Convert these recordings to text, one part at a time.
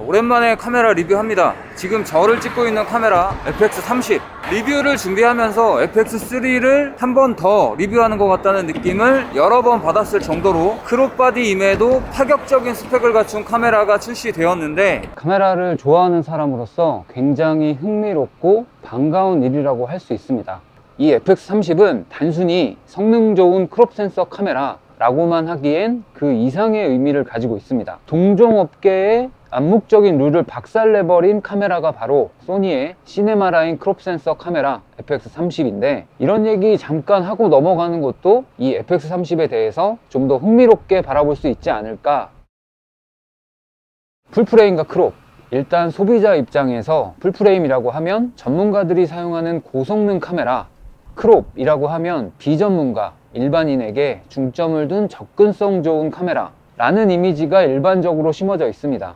오랜만에 카메라 리뷰합니다. 지금 저를 찍고 있는 카메라 FX30 리뷰를 준비하면서 FX3를 한 번 더 리뷰하는 것 같다는 느낌을 여러 번 받았을 정도로 크롭바디임에도 파격적인 스펙을 갖춘 카메라가 출시되었는데, 카메라를 좋아하는 사람으로서 굉장히 흥미롭고 반가운 일이라고 할 수 있습니다. 이 FX30은 단순히 성능 좋은 크롭 센서 카메라 라고만 하기엔 그 이상의 의미를 가지고 있습니다. 동종업계의 암묵적인 룰을 박살내버린 카메라가 바로 소니의 시네마라인 크롭 센서 카메라 FX30인데, 이런 얘기 잠깐 하고 넘어가는 것도 이 FX30에 대해서 좀 더 흥미롭게 바라볼 수 있지 않을까. 풀프레임과 크롭, 일단 소비자 입장에서 풀프레임이라고 하면 전문가들이 사용하는 고성능 카메라, 크롭이라고 하면 비전문가, 일반인에게 중점을 둔 접근성 좋은 카메라 라는 이미지가 일반적으로 심어져 있습니다.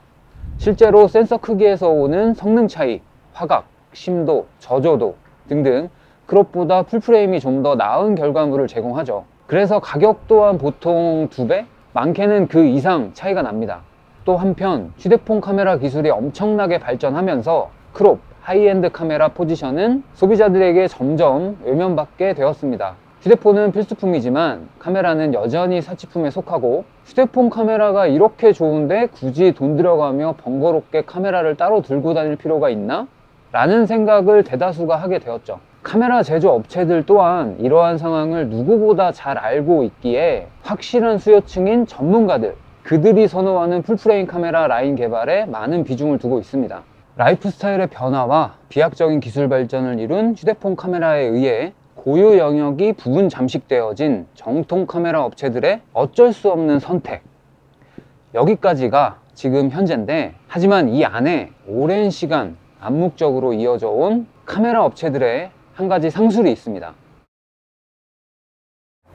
실제로 센서 크기에서 오는 성능 차이, 화각, 심도, 저조도 등등 크롭보다 풀프레임이 좀 더 나은 결과물을 제공하죠. 그래서 가격 또한 보통 2배? 많게는 그 이상 차이가 납니다. 또 한편 휴대폰 카메라 기술이 엄청나게 발전하면서 크롭, 하이엔드 카메라 포지션은 소비자들에게 점점 외면받게 되었습니다. 휴대폰은 필수품이지만 카메라는 여전히 사치품에 속하고, 휴대폰 카메라가 이렇게 좋은데 굳이 돈 들여가며 번거롭게 카메라를 따로 들고 다닐 필요가 있나? 라는 생각을 대다수가 하게 되었죠. 카메라 제조 업체들 또한 이러한 상황을 누구보다 잘 알고 있기에 확실한 수요층인 전문가들, 그들이 선호하는 풀프레임 카메라 라인 개발에 많은 비중을 두고 있습니다. 라이프 스타일의 변화와 비약적인 기술 발전을 이룬 휴대폰 카메라에 의해 고유 영역이 부분 잠식되어진 정통 카메라 업체들의 어쩔 수 없는 선택, 여기까지가 지금 현재인데, 하지만 이 안에 오랜 시간 암묵적으로 이어져 온 카메라 업체들의 한 가지 상술이 있습니다.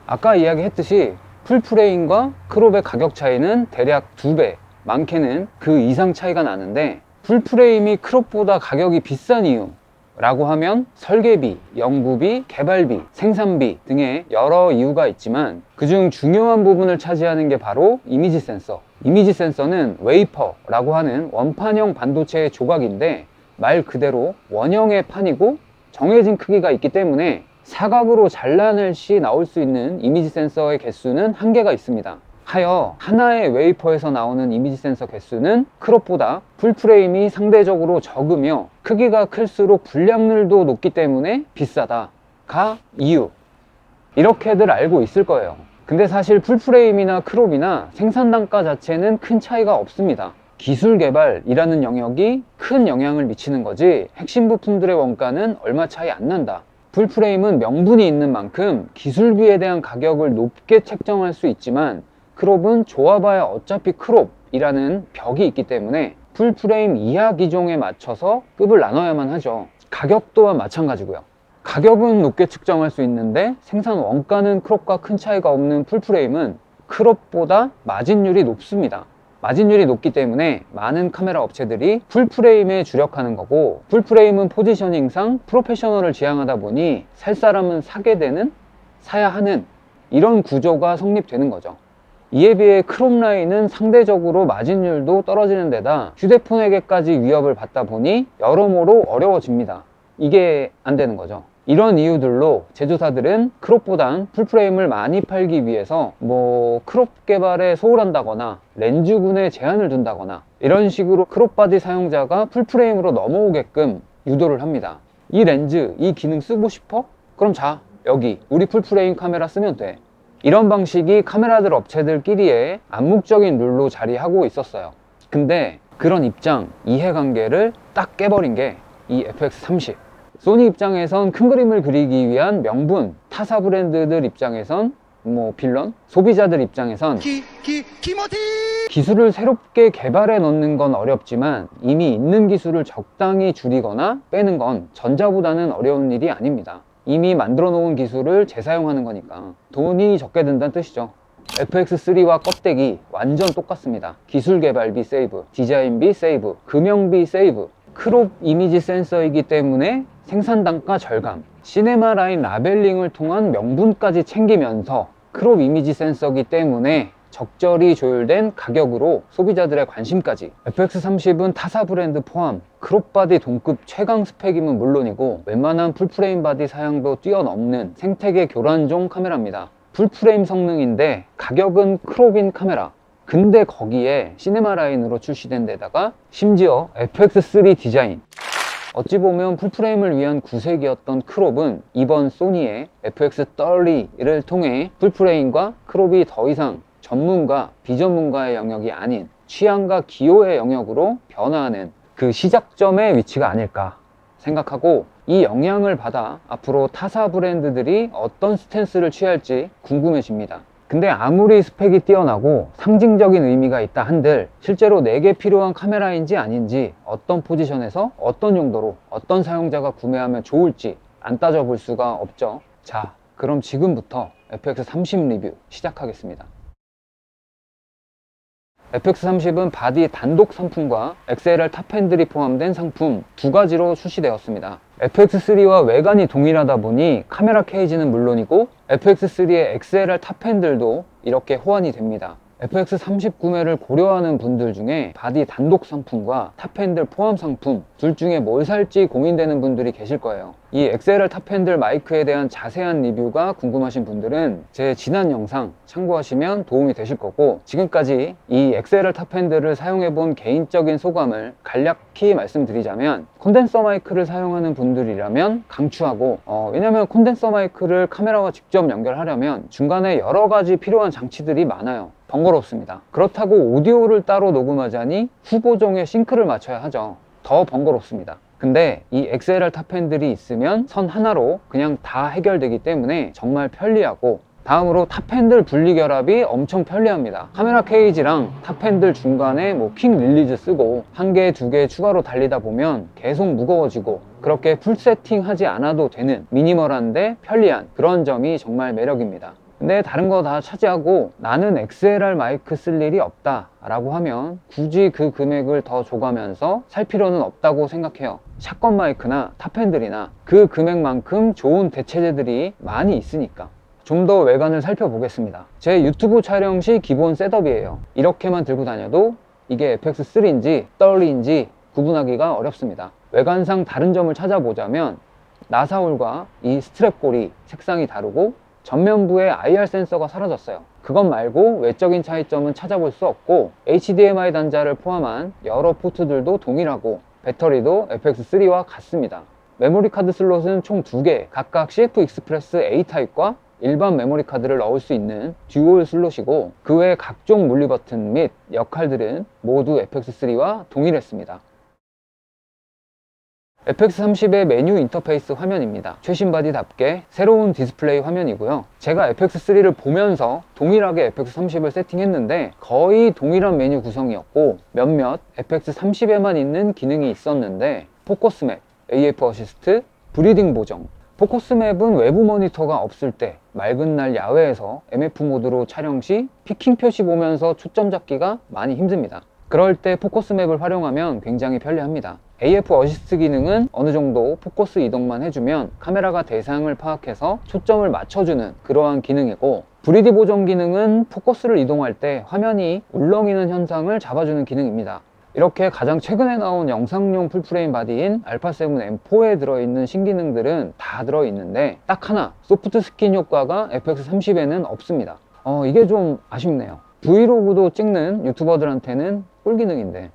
아까 이야기했듯이 풀프레임과 크롭의 가격 차이는 대략 2배, 많게는 그 이상 차이가 나는데, 풀프레임이 크롭보다 가격이 비싼 이유 라고 하면 설계비, 연구비, 개발비, 생산비 등의 여러 이유가 있지만, 그중 중요한 부분을 차지하는 게 바로 이미지 센서. 이미지 센서는 웨이퍼라고 하는 원판형 반도체의 조각인데, 말 그대로 원형의 판이고 정해진 크기가 있기 때문에 사각으로 잘라낼 시 나올 수 있는 이미지 센서의 개수는 한계가 있습니다. 하여 하나의 웨이퍼에서 나오는 이미지 센서 개수는 크롭보다 풀프레임이 상대적으로 적으며, 크기가 클수록 분량률도 높기 때문에 비싸다가 이유, 이렇게들 알고 있을 거예요. 근데 사실 풀프레임이나 크롭이나 생산 단가 자체는 큰 차이가 없습니다. 기술 개발이라는 영역이 큰 영향을 미치는 거지, 핵심 부품들의 원가는 얼마 차이 안 난다. 풀프레임은 명분이 있는 만큼 기술비에 대한 가격을 높게 책정할 수 있지만, 크롭은 좋아봐야 어차피 크롭이라는 벽이 있기 때문에 풀프레임 이하 기종에 맞춰서 급을 나눠야만 하죠. 가격 또한 마찬가지고요. 가격은 높게 측정할 수 있는데 생산 원가는 크롭과 큰 차이가 없는 풀프레임은 크롭보다 마진율이 높습니다. 마진율이 높기 때문에 많은 카메라 업체들이 풀프레임에 주력하는 거고, 풀프레임은 포지셔닝상 프로페셔널을 지향하다 보니 살 사람은 사게 되는, 사야 하는 이런 구조가 성립되는 거죠. 이에 비해 크롭 라인은 상대적으로 마진율도 떨어지는 데다 휴대폰에게까지 위협을 받다 보니 여러모로 어려워집니다. 이게 안 되는 거죠. 이런 이유들로 제조사들은 크롭보단 풀프레임을 많이 팔기 위해서 크롭 개발에 소홀한다거나 렌즈군에 제한을 둔다거나 이런 식으로 크롭바디 사용자가 풀프레임으로 넘어오게끔 유도를 합니다. 이 렌즈, 이 기능 쓰고 싶어? 그럼 자, 여기 우리 풀프레임 카메라 쓰면 돼. 이런 방식이 카메라들 업체들끼리의 암묵적인 룰로 자리하고 있었어요. 근데 그런 입장, 이해관계를 딱 깨버린 게 이 FX30. 소니 입장에선 큰 그림을 그리기 위한 명분, 타사 브랜드들 입장에선 빌런, 소비자들 입장에선 기술을 새롭게 개발해 넣는 건 어렵지만 이미 있는 기술을 적당히 줄이거나 빼는 건 전자보다는 어려운 일이 아닙니다. 이미 만들어 놓은 기술을 재사용하는 거니까 돈이 적게 든다는 뜻이죠. FX3와 껍데기 완전 똑같습니다. 기술 개발비 세이브, 디자인비 세이브, 금형비 세이브. 크롭 이미지 센서이기 때문에 생산 단가 절감, 시네마 라인 라벨링을 통한 명분까지 챙기면서 크롭 이미지 센서이기 때문에 적절히 조율된 가격으로 소비자들의 관심까지. FX30은 타사 브랜드 포함 크롭바디 동급 최강 스펙임은 물론이고 웬만한 풀프레임 바디 사양도 뛰어넘는 생태계 교란종 카메라입니다. 풀프레임 성능인데 가격은 크롭인 카메라. 근데 거기에 시네마 라인으로 출시된 데다가 심지어 FX3 디자인. 어찌 보면 풀프레임을 위한 구색이었던 크롭은 이번 소니의 FX30를 통해 풀프레임과 크롭이 더 이상 전문가, 비전문가의 영역이 아닌 취향과 기호의 영역으로 변화하는 그 시작점의 위치가 아닐까 생각하고, 이 영향을 받아 앞으로 타사 브랜드들이 어떤 스탠스를 취할지 궁금해집니다. 근데 아무리 스펙이 뛰어나고 상징적인 의미가 있다 한들 실제로 내게 필요한 카메라인지 아닌지, 어떤 포지션에서 어떤 용도로 어떤 사용자가 구매하면 좋을지 안 따져볼 수가 없죠. 자, 그럼 지금부터 FX30 리뷰 시작하겠습니다. FX30은 바디 단독 상품과 XLR 탑핸들이 포함된 상품 두 가지로 출시되었습니다. FX3와 외관이 동일하다 보니 카메라 케이지는 물론이고 FX3의 XLR 탑핸들도 이렇게 호환이 됩니다. FX30 구매를 고려하는 분들 중에 바디 단독 상품과 탑핸들 포함 상품 둘 중에 뭘 살지 고민되는 분들이 계실 거예요. 이 XLR 탑핸들 마이크에 대한 자세한 리뷰가 궁금하신 분들은 제 지난 영상 참고하시면 도움이 되실 거고, 지금까지 이 XLR 탑핸들을 사용해본 개인적인 소감을 간략히 말씀드리자면, 콘덴서 마이크를 사용하는 분들이라면 강추하고, 왜냐면 콘덴서 마이크를 카메라와 직접 연결하려면 중간에 여러 가지 필요한 장치들이 많아요. 번거롭습니다. 그렇다고 오디오를 따로 녹음하자니 후보종의 싱크를 맞춰야 하죠. 더 번거롭습니다. 근데 이 XLR 탑핸들이 있으면 선 하나로 그냥 다 해결되기 때문에 정말 편리하고, 다음으로 탑핸들 분리 결합이 엄청 편리합니다. 카메라 케이지랑 탑핸들 중간에 퀵 릴리즈 쓰고 한 개, 두 개 추가로 달리다 보면 계속 무거워지고, 그렇게 풀 세팅 하지 않아도 되는 미니멀한데 편리한 그런 점이 정말 매력입니다. 근데 다른 거 다 차지하고 나는 XLR 마이크 쓸 일이 없다 라고 하면 굳이 그 금액을 더 줘가면서 살 필요는 없다고 생각해요. 샷건 마이크나 탑핸들이나 그 금액만큼 좋은 대체제들이 많이 있으니까. 좀 더 외관을 살펴보겠습니다. 제 유튜브 촬영 시 기본 셋업이에요. 이렇게만 들고 다녀도 이게 FX3인지 30인지 구분하기가 어렵습니다. 외관상 다른 점을 찾아보자면 나사홀과 이 스트랩 고리 색상이 다르고 전면부에 IR 센서가 사라졌어요. 그것 말고 외적인 차이점은 찾아볼 수 없고, HDMI 단자를 포함한 여러 포트들도 동일하고 배터리도 FX3와 같습니다. 메모리 카드 슬롯은 총 2개, 각각 CF 익스프레스 A 타입과 일반 메모리 카드를 넣을 수 있는 듀얼 슬롯이고, 그 외 각종 물리 버튼 및 역할들은 모두 FX3와 동일했습니다. FX30의 메뉴 인터페이스 화면입니다. 최신 바디답게 새로운 디스플레이 화면이고요. 제가 FX3를 보면서 동일하게 FX30을 세팅했는데 거의 동일한 메뉴 구성이었고, 몇몇 FX30에만 있는 기능이 있었는데, 포커스 맵, AF 어시스트, 브리딩 보정. 포커스 맵은 외부 모니터가 없을 때 맑은 날 야외에서 MF 모드로 촬영 시 피킹 표시 보면서 초점 잡기가 많이 힘듭니다. 그럴 때 포커스 맵을 활용하면 굉장히 편리합니다. AF 어시스트 기능은 어느 정도 포커스 이동만 해주면 카메라가 대상을 파악해서 초점을 맞춰주는 그러한 기능이고, 브리디 보정 기능은 포커스를 이동할 때 화면이 울렁이는 현상을 잡아주는 기능입니다. 이렇게 가장 최근에 나온 영상용 풀프레임 바디인 α7M4에 들어있는 신기능들은 다 들어있는데 딱 하나, 소프트 스킨 효과가 FX30에는 없습니다. 이게 좀 아쉽네요. 브이로그도 찍는 유튜버들한테는 꿀기능인데.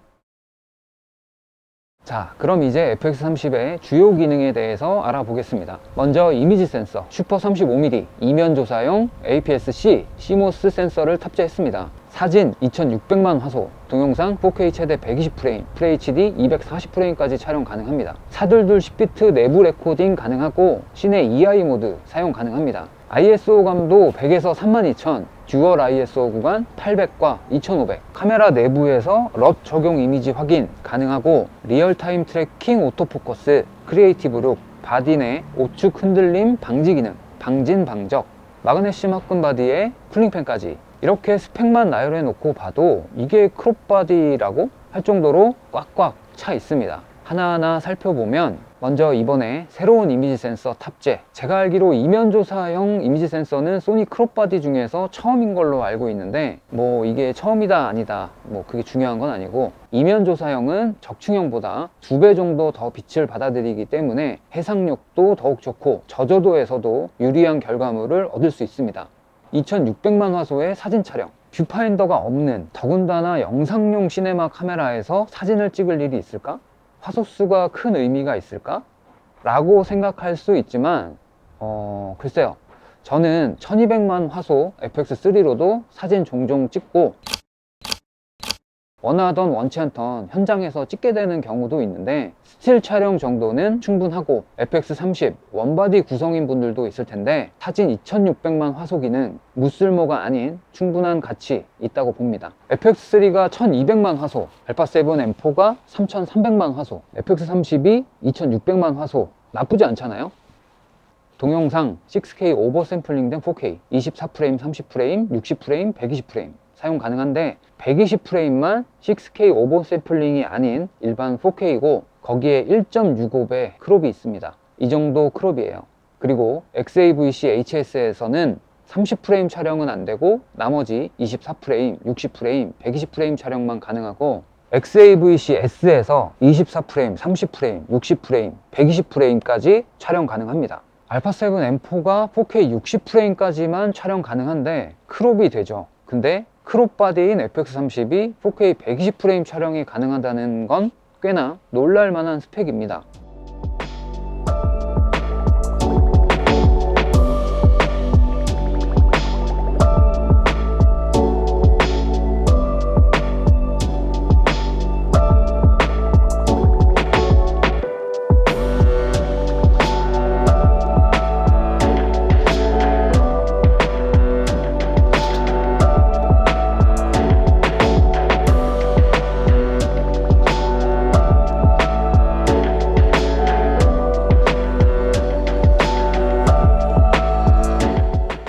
자, 그럼 이제 FX30의 주요 기능에 대해서 알아보겠습니다. 먼저 이미지 센서 슈퍼 35mm 이면 조사용 APS-C CMOS 센서를 탑재했습니다. 사진 2600만 화소, 동영상 4K 최대 120프레임, FHD 240프레임까지 촬영 가능합니다. 사둘둘 10비트 내부 레코딩 가능하고 시내 EI 모드 사용 가능합니다. ISO 감도 100에서 32000, 듀얼 ISO 구간 800과 2500, 카메라 내부에서 럿 적용 이미지 확인 가능하고, 리얼타임 트래킹 오토포커스, 크리에이티브 룩, 바디 내 오축 흔들림 방지 기능, 방진 방적, 마그네슘 합금 바디에 쿨링팬까지. 이렇게 스펙만 나열해 놓고 봐도 이게 크롭 바디라고 할 정도로 꽉꽉 차 있습니다. 하나하나 살펴보면 먼저 이번에 새로운 이미지 센서 탑재. 제가 알기로 이면 조사형 이미지 센서는 소니 크롭바디 중에서 처음인 걸로 알고 있는데 뭐 이게 처음이다 아니다 뭐 그게 중요한 건 아니고, 이면 조사형은 적층형보다 2배 정도 더 빛을 받아들이기 때문에 해상력도 더욱 좋고 저조도에서도 유리한 결과물을 얻을 수 있습니다. 2600만 화소의 사진 촬영, 뷰파인더가 없는, 더군다나 영상용 시네마 카메라에서 사진을 찍을 일이 있을까? 화소수가 큰 의미가 있을까? 라고 생각할 수 있지만 글쎄요, 저는 1200만 화소 FX3로도 사진 종종 찍고 원하던 원치 않던 현장에서 찍게 되는 경우도 있는데, 스틸 촬영 정도는 충분하고 FX30 원바디 구성인 분들도 있을 텐데 사진 2600만 화소기는 무쓸모가 아닌 충분한 가치 있다고 봅니다. FX3가 1200만 화소, α7 M4가 3300만 화소, FX30이 2600만 화소, 나쁘지 않잖아요. 동영상 6K 오버샘플링 된 4K 24프레임, 30프레임, 60프레임, 120프레임 사용 가능한데 120프레임만 6K 오버샘플링이 아닌 일반 4K이고 거기에 1.65배 크롭이 있습니다. 이 정도 크롭이에요. 그리고 XAVC HS에서는 30프레임 촬영은 안 되고 나머지 24프레임, 60프레임, 120프레임 촬영만 가능하고, XAVC S에서 24프레임, 30프레임, 60프레임, 120프레임까지 촬영 가능합니다. α7 M4가 4K 60프레임까지만 촬영 가능한데 크롭이 되죠. 근데 크롭 바디인 FX30이 4K 120프레임 촬영이 가능하다는 건 꽤나 놀랄만한 스펙입니다.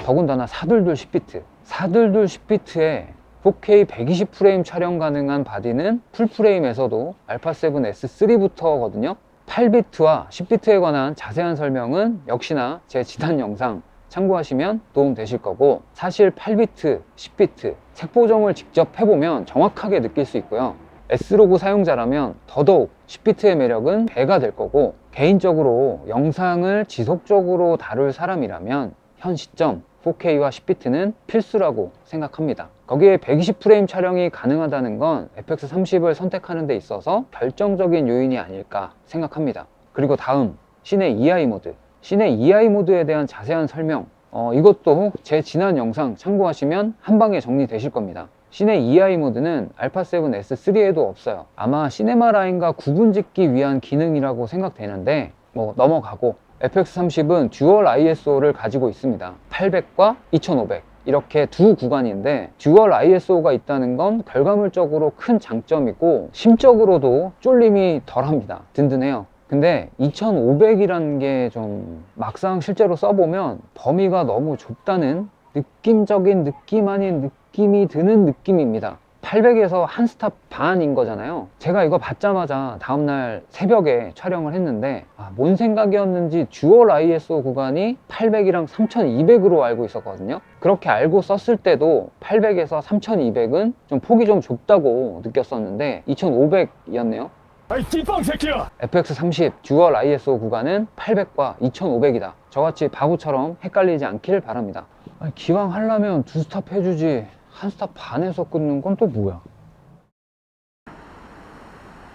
더군다나 사둘둘 10비트, 사둘둘 10비트에 4K 120프레임 촬영 가능한 바디는 풀프레임에서도 α7 S3부터거든요. 8비트와 10비트에 관한 자세한 설명은 역시나 제 지난 영상 참고하시면 도움 되실 거고, 사실 8비트, 10비트 색 보정을 직접 해보면 정확하게 느낄 수 있고요. S로그 사용자라면 더더욱 10비트의 매력은 배가 될 거고, 개인적으로 영상을 지속적으로 다룰 사람이라면 현 시점 4K와 10비트는 필수라고 생각합니다. 거기에 120프레임 촬영이 가능하다는 건 FX30을 선택하는 데 있어서 결정적인 요인이 아닐까 생각합니다. 그리고 다음, 시내 EI 모드. 시내 EI 모드에 대한 자세한 설명, 이것도 제 지난 영상 참고하시면 한 방에 정리되실 겁니다. 시내 EI 모드는 α7 S3에도 없어요. 아마 시네마 라인과 구분짓기 위한 기능이라고 생각되는데 뭐 넘어가고, FX30은 듀얼 ISO를 가지고 있습니다. 800과 2500 이렇게 두 구간인데, 듀얼 ISO가 있다는 건 결과물적으로 큰 장점이고 심적으로도 쫄림이 덜합니다. 든든해요. 근데 2500이라는 게 좀 막상 실제로 써보면 범위가 너무 좁다는 느낌적인 느낌 아닌 느낌이 드는 느낌입니다. 800에서 한 스탑 반인 거잖아요. 제가 이거 받자마자 다음날 새벽에 촬영을 했는데 뭔 생각이었는지 듀얼 ISO 구간이 800이랑 3200으로 알고 있었거든요. 그렇게 알고 썼을 때도 800에서 3200은 좀 폭이 좀 좁다고 느꼈었는데 2500이었네요. 아이 띠빵 새끼야! FX30 듀얼 ISO 구간은 800과 2500이다. 저같이 바보처럼 헷갈리지 않길 바랍니다. 아니, 기왕 하려면 두 스탑 해주지 한 스탑 반에서 끊는 건 또 뭐야?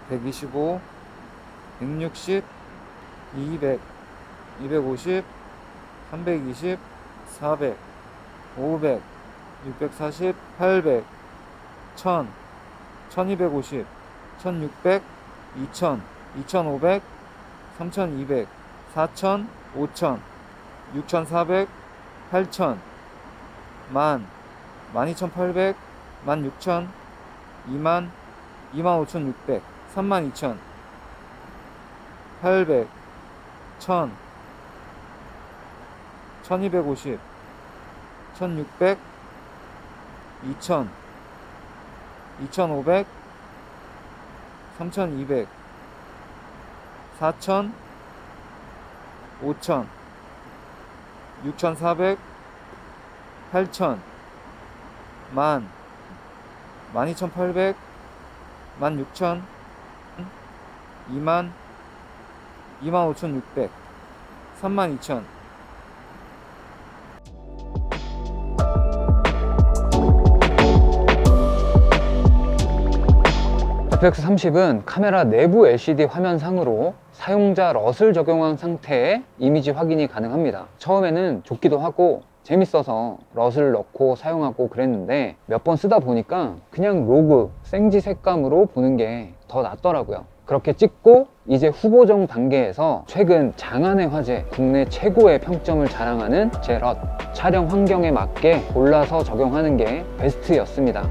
125, 160, 200, 250, 320, 400, 500, 640, 800, 1000, 1250, 1600, 2000, 2500, 3200, 4000, 5000, 6400, 8000, 10,000, 12,800, 16,000, 20,000, 25,600, 32,000, 800, 1000, 1250, 1600, 2000, 2500, 3200, 4천, 5천, 6,400, 8천, 10,000, 12,800, 16,000, 20,000, 25,600, 32,000. FX30은 카메라 내부 LCD 화면상으로 사용자 럿을 적용한 상태의 이미지 확인이 가능합니다. 처음에는 좋기도 하고 재밌어서 럿을 넣고 사용하고 그랬는데 몇 번 쓰다 보니까 그냥 로그, 생지 색감으로 보는 게 더 낫더라고요. 그렇게 찍고 이제 후보정 단계에서 최근 장안의 화제 국내 최고의 평점을 자랑하는 제 럿 촬영 환경에 맞게 골라서 적용하는 게 베스트였습니다.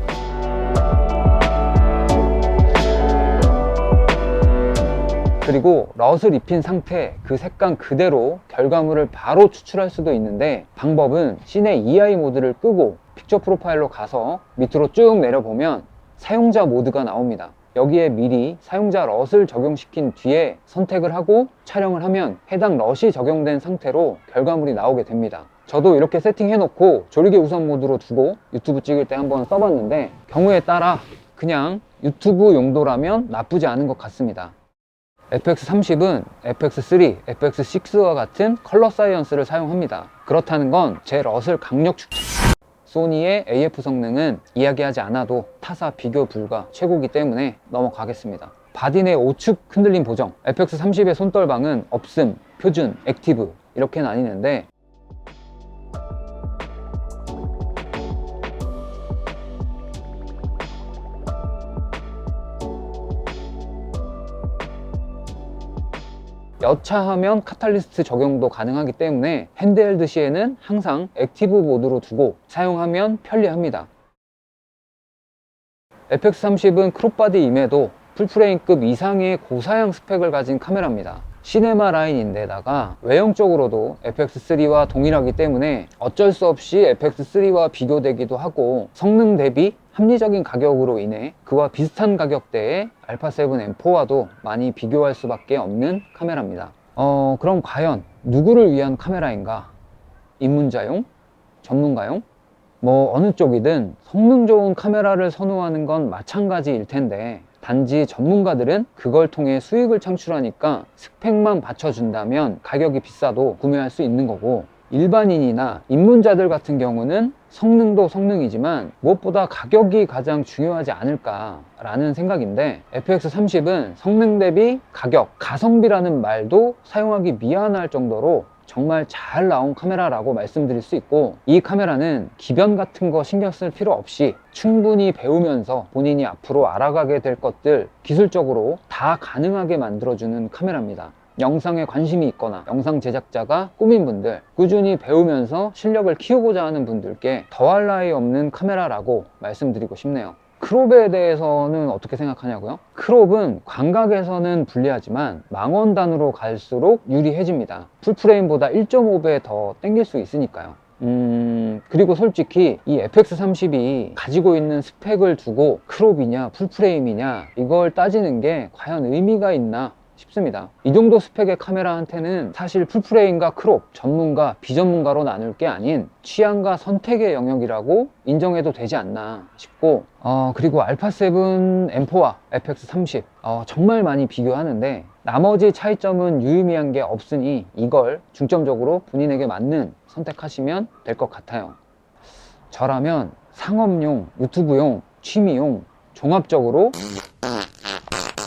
그리고 럿을 입힌 상태 그 색감 그대로 결과물을 바로 추출할 수도 있는데 방법은 시내 EI 모드를 끄고 픽처 프로파일로 가서 밑으로 쭉 내려보면 사용자 모드가 나옵니다. 여기에 미리 사용자 럿을 적용시킨 뒤에 선택을 하고 촬영을 하면 해당 럿이 적용된 상태로 결과물이 나오게 됩니다. 저도 이렇게 세팅해 놓고 조리개 우선 모드로 두고 유튜브 찍을 때 한번 써봤는데 경우에 따라 그냥 유튜브 용도라면 나쁘지 않은 것 같습니다. FX30은 FX3, FX6와 같은 컬러 사이언스를 사용합니다. 그렇다는 건 제 럿을 강력 축소. 소니의 AF 성능은 이야기하지 않아도 타사 비교 불가 최고기 때문에 넘어가겠습니다. 바디 내 오축 흔들림 보정. FX30의 손떨방은 없음, 표준, 액티브 이렇게 나뉘는데 여차하면 카탈리스트 적용도 가능하기 때문에 핸드헬드 시에는 항상 액티브 모드로 두고 사용하면 편리합니다. FX30은 크롭바디임에도 풀프레임급 이상의 고사양 스펙을 가진 카메라입니다. 시네마 라인인데다가 외형적으로도 FX3와 동일하기 때문에 어쩔 수 없이 FX3와 비교되기도 하고 성능 대비 합리적인 가격으로 인해 그와 비슷한 가격대의 α7 M4와도 많이 비교할 수밖에 없는 카메라입니다. 그럼 과연 누구를 위한 카메라인가? 입문자용? 전문가용? 뭐 어느 쪽이든 성능 좋은 카메라를 선호하는 건 마찬가지일 텐데 단지 전문가들은 그걸 통해 수익을 창출하니까 스펙만 받쳐준다면 가격이 비싸도 구매할 수 있는 거고 일반인이나 입문자들 같은 경우는 성능도 성능이지만 무엇보다 가격이 가장 중요하지 않을까라는 생각인데 FX30은 성능 대비 가격, 가성비라는 말도 사용하기 미안할 정도로 정말 잘 나온 카메라라고 말씀드릴 수 있고 이 카메라는 기변 같은 거 신경 쓸 필요 없이 충분히 배우면서 본인이 앞으로 알아가게 될 것들 기술적으로 다 가능하게 만들어주는 카메라입니다. 영상에 관심이 있거나 영상 제작자가 꿈인 분들, 꾸준히 배우면서 실력을 키우고자 하는 분들께 더할 나위 없는 카메라라고 말씀드리고 싶네요. 크롭에 대해서는 어떻게 생각하냐고요? 크롭은 광각에서는 불리하지만 망원단으로 갈수록 유리해집니다. 풀프레임보다 1.5배 더 땡길 수 있으니까요. 그리고 솔직히 이 FX30이 가지고 있는 스펙을 두고 크롭이냐 풀프레임이냐 이걸 따지는 게 과연 의미가 있나 싶습니다. 이 정도 스펙의 카메라한테는 사실 풀프레임과 크롭, 전문가, 비전문가로 나눌 게 아닌 취향과 선택의 영역이라고 인정해도 되지 않나 싶고 그리고 α7 M4와 FX30 정말 많이 비교하는데 나머지 차이점은 유의미한 게 없으니 이걸 중점적으로 본인에게 맞는 선택하시면 될 것 같아요. 저라면 상업용, 유튜브용, 취미용 종합적으로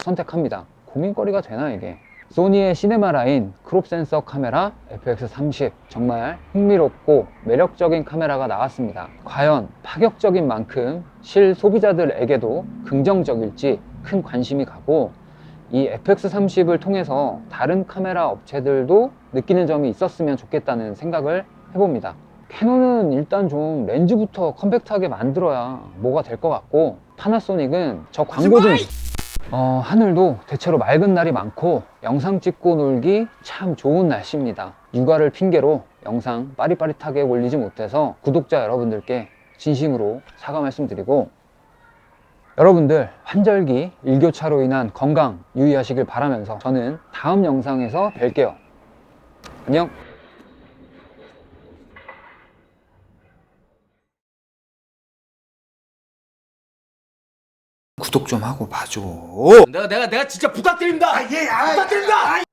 선택합니다. 고민거리가 되나 이게? 소니의 시네마 라인 크롭 센서 카메라 FX30 정말 흥미롭고 매력적인 카메라가 나왔습니다. 과연 파격적인 만큼 실소비자들에게도 긍정적일지 큰 관심이 가고 이 FX30을 통해서 다른 카메라 업체들도 느끼는 점이 있었으면 좋겠다는 생각을 해봅니다. 캐논은 일단 좀 렌즈부터 컴팩트하게 만들어야 뭐가 될 것 같고 파나소닉은 저 광고 좀 하늘도 대체로 맑은 날이 많고 영상 찍고 놀기 참 좋은 날씨입니다. 육아를 핑계로 영상 빠릿빠릿하게 올리지 못해서 구독자 여러분들께 진심으로 사과 말씀드리고 여러분들 환절기 일교차로 인한 건강 유의하시길 바라면서 저는 다음 영상에서 뵐게요. 안녕. 구독 좀 하고 봐줘. 내가 진짜 부탁드립니다. 부탁드립니다.